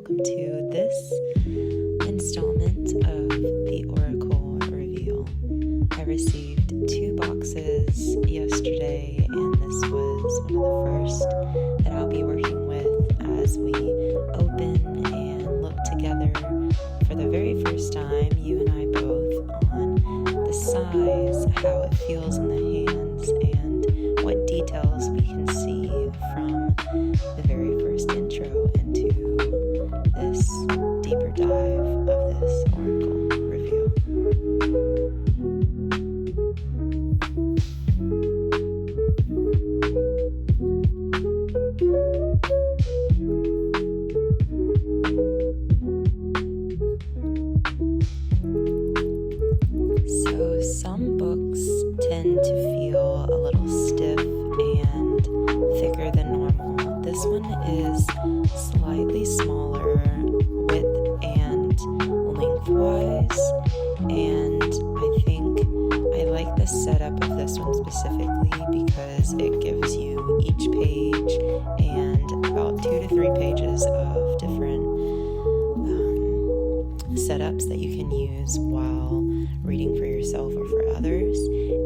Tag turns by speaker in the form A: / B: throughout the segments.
A: welcome to this installment of the Oracle Reveal. I received 2 boxes yesterday, and this was one of the first that I'll be working with as we open and look together for the very first time, you and I both, on the size, how it feels in the hands, and what details we can see from the very first intro into this deeper dive of this Oracle Reveal. So some books tend to feel a little stiff and thicker than normal. This one is slightly smaller width and lengthwise, and I think I like the setup of this one specifically because it gives you each page and about 2 to 3 pages of different setups that you can use while reading for yourself or for others.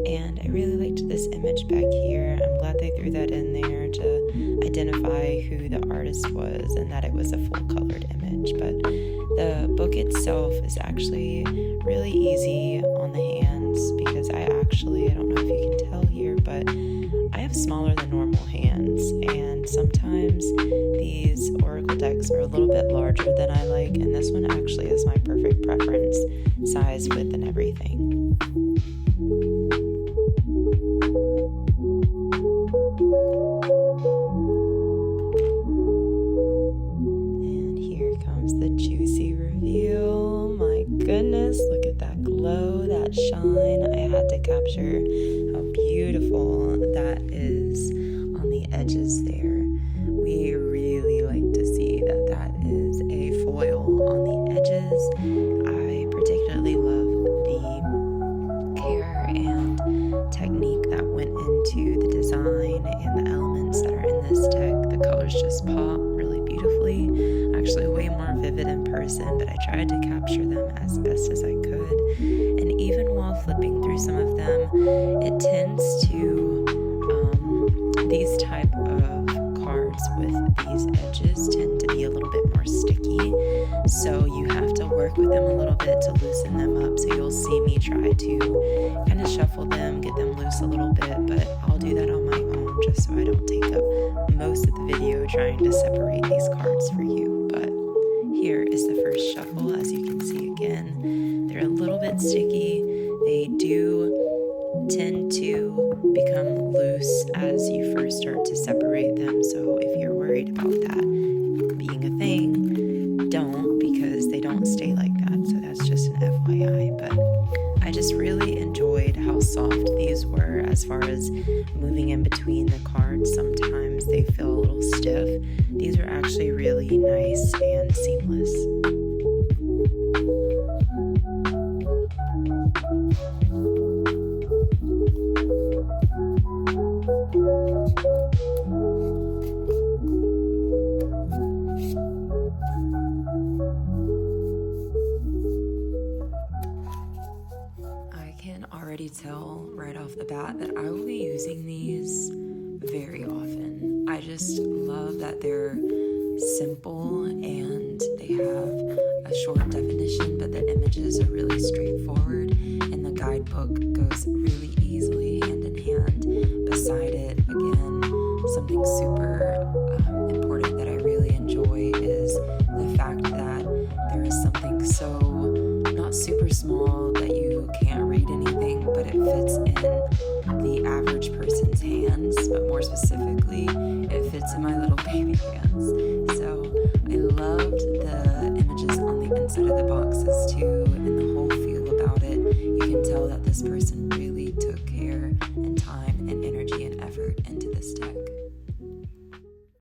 A: And I really liked this image back here. I'm glad they threw that in there to identify who the artist was and that it was a full colored image. But the book itself is actually really easy on the hands because I don't know if you can tell here, but I have smaller than normal hands, and sometimes these oracle decks are a little bit larger than I like, and this one actually is my perfect preference, size, width, and everything. And here comes the juicy reveal. My goodness, look at that glow, that shine. I had to capture how beautiful that is on the edges there. We really like to see that is a foil on the edges. I particularly love the care and technique that went into the design and the elements that are in this deck. The colors just pop really beautifully. Actually way more vivid in person, but I tried to capture them as best as I could. And even while flipping through some of them, it tends to these type of cards with these edges tend to be a little bit more sticky, so you have to work with them a little bit to loosen them up. So you'll see me try to kind of shuffle them, get them loose a little bit, but I'll do that on my own just so I don't take up most of the video trying to separate these cards for you. But here is the first shuffle. As you can see again, they're a little bit sticky. They do tend to become loose as you first start to separate them. So if you're worried about that being a thing, don't, because they don't stay like that. So that's just an FYI. But I just really enjoyed how soft these were as far as moving in between the cards. Sometimes they feel a little stiff. These are actually really nice and seamless. Already tell right off the bat that I will be using these very often. I just love that they're simple and they have a short definition, but the images are really straightforward, and the guidebook goes really easily hand in hand beside it. Again, something super important that I really enjoy is the fact that there is something so not super small that you can't read anything, but it fits in the average person's hands, but more specifically, it fits in my little baby hands. So I loved the images on the inside of the boxes too, and the whole feel about it. You can tell that this person